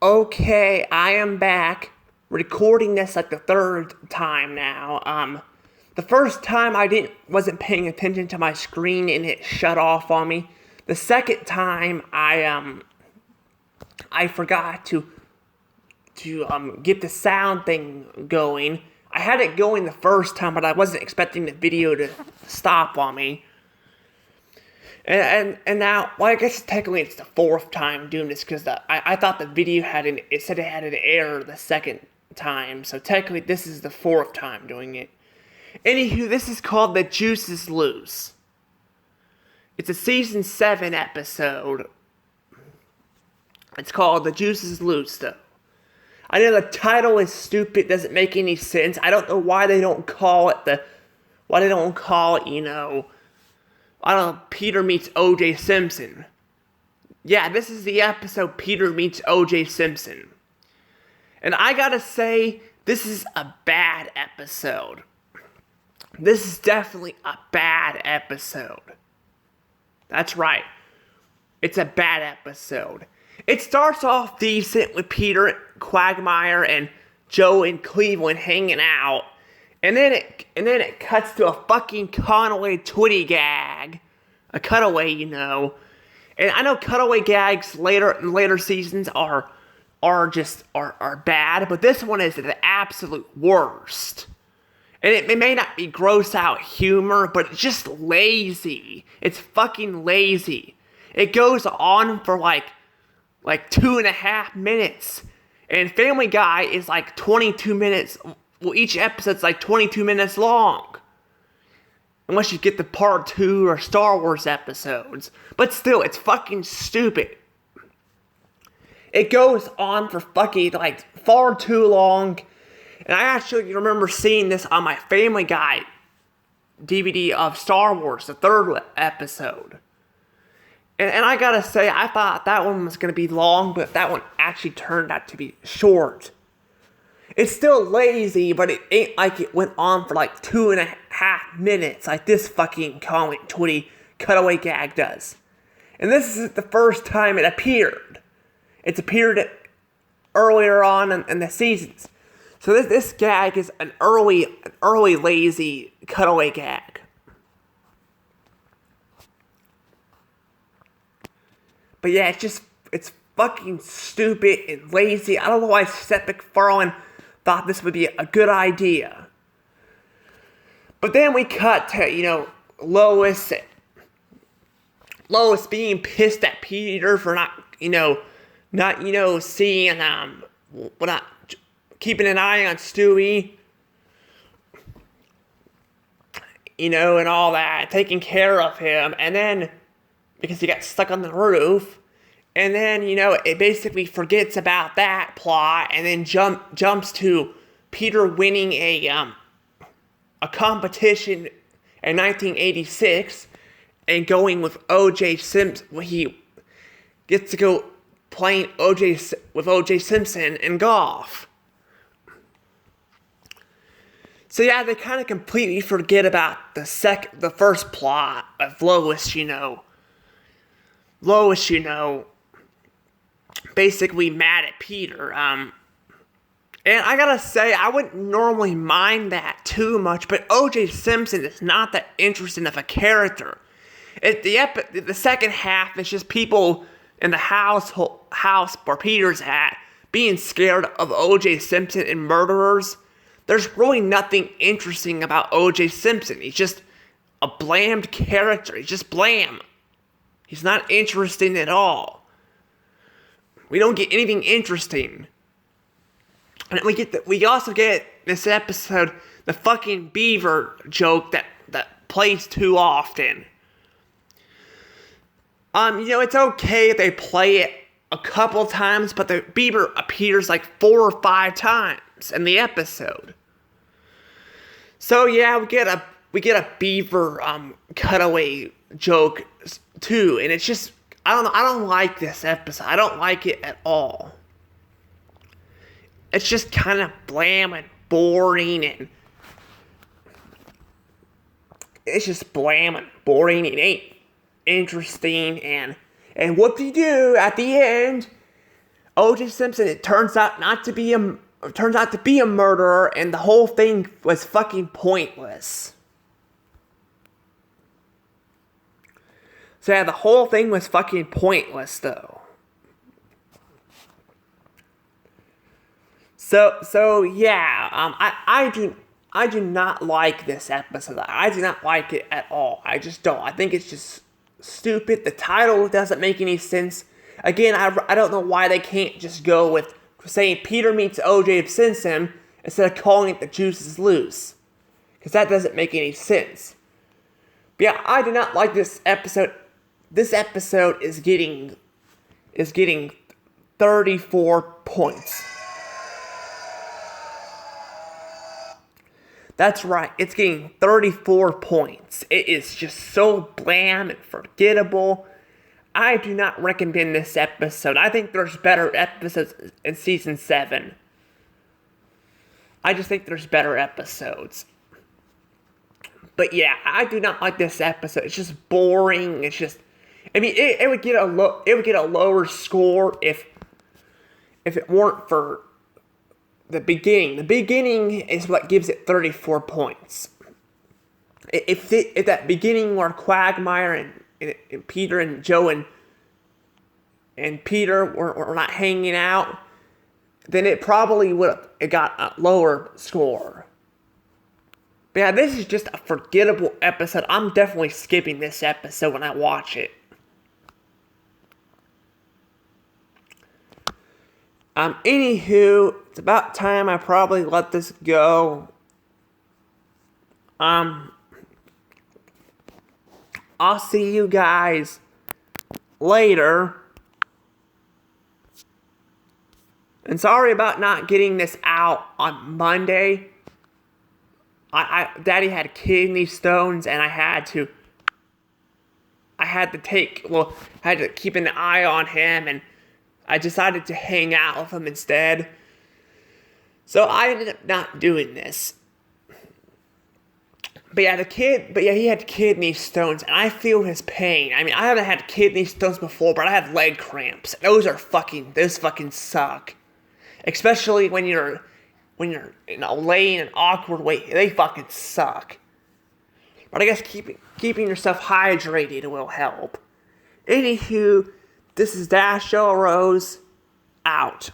Okay, I am back, recording this like the third time now. The first time wasn't paying attention to my screen and it shut off on me. The second time I forgot to get the sound thing going. I had it going the first time, but I wasn't expecting the video to stop on me. And now, well, I guess technically it's the fourth time doing this because I thought the video it said it had an error the second time, so technically this is the fourth time doing it. Anywho, this is called The Juice is Loose. It's a season 7 episode. It's called The Juice is Loose, though. I know the title is stupid, doesn't make any sense. I don't know why they don't call it I don't know, Peter meets O.J. Simpson. Yeah, this is the episode Peter meets O.J. Simpson. And I gotta say, this is a bad episode. This is definitely a bad episode. That's right. It's a bad episode. It starts off decent with Peter, Quagmire, and Joe in Cleveland hanging out. And then it cuts to a fucking Conway Twitty gag. A cutaway, And I know cutaway gags in later seasons are bad, but this one is the absolute worst. And it may not be gross out humor, but it's just lazy. It's fucking lazy. It goes on for like 2.5 minutes. And Family Guy is like 22 minutes. Well, each episode's like 22 minutes long. Unless you get the part 2 or Star Wars episodes. But still, it's fucking stupid. It goes on for fucking far too long. And I actually remember seeing this on my Family Guy DVD of Star Wars, the third episode. And I gotta say, I thought that one was gonna be long, but that one actually turned out to be short. It's still lazy, but it ain't like it went on for 2.5 minutes like this fucking Conway Twitty cutaway gag does. And this is the first time it appeared. It's appeared earlier on in the seasons. So this gag is an early lazy cutaway gag. But yeah, it's fucking stupid and lazy. I don't know why Seth MacFarlane thought this would be a good idea. But then we cut to, Lois being pissed at Peter for not seeing, not keeping an eye on Stewie, and all that, taking care of him, and then, because he got stuck on the roof, and then, it basically forgets about that plot, and then jumps to Peter winning a competition in 1986, and going with O.J. Simpson. He gets to go playing with O.J. Simpson in golf. So yeah, they kind of completely forget about the first plot of Lois, basically mad at Peter. And I gotta say, I wouldn't normally mind that too much, but O.J. Simpson is not that interesting of a character. The second half is just people in the house where Peter's at being scared of O.J. Simpson and murderers. There's really nothing interesting about O.J. Simpson. He's just a bland character. He's just bland. He's not interesting at all. We don't get anything interesting. And we also get this episode the fucking beaver joke that plays too often. It's okay if they play it a couple times, but the beaver appears 4 or 5 times in the episode. So yeah, we get a beaver cutaway joke too, and it's just I don't like this episode. I don't like it at all. It's just kind of bland and boring, and it's just bland and boring. It ain't interesting, and what do you do at the end? O.J. Simpson, it turns out to be a murderer, and the whole thing was fucking pointless. So yeah, the whole thing was fucking pointless, though. So yeah, I do not like this episode. I do not like it at all. I just don't. I think it's just stupid. The title doesn't make any sense. Again, I don't know why they can't just go with saying Peter meets O.J. Simpson instead of calling it The Juice Is Loose. Because that doesn't make any sense. But yeah, I do not like this episode. This episode is getting 34 points. That's right, it's getting 34 points. It is just so bland and forgettable. I do not recommend this episode. I think there's better episodes in season 7. I just think there's better episodes. But yeah, I do not like this episode. It's just boring. It's just, I mean, it would get a lower score if it weren't for the beginning. The beginning is what gives it 34 points. If that beginning where Quagmire and Peter and Joe and Peter were not hanging out, then it probably would have got a lower score. But yeah, this is just a forgettable episode. I'm definitely skipping this episode when I watch it. Anywho, it's about time I probably let this go. I'll see you guys later. And sorry about not getting this out on Monday. Daddy had kidney stones, and I had to keep an eye on him, and I decided to hang out with him instead. So I ended up not doing this. But yeah, he had kidney stones, and I feel his pain. I mean, I haven't had kidney stones before, but I have leg cramps. Those fucking suck. Especially when you're laying an awkward way. They fucking suck. But I guess keeping yourself hydrated will help. Anywho, this is Dash Rose, out.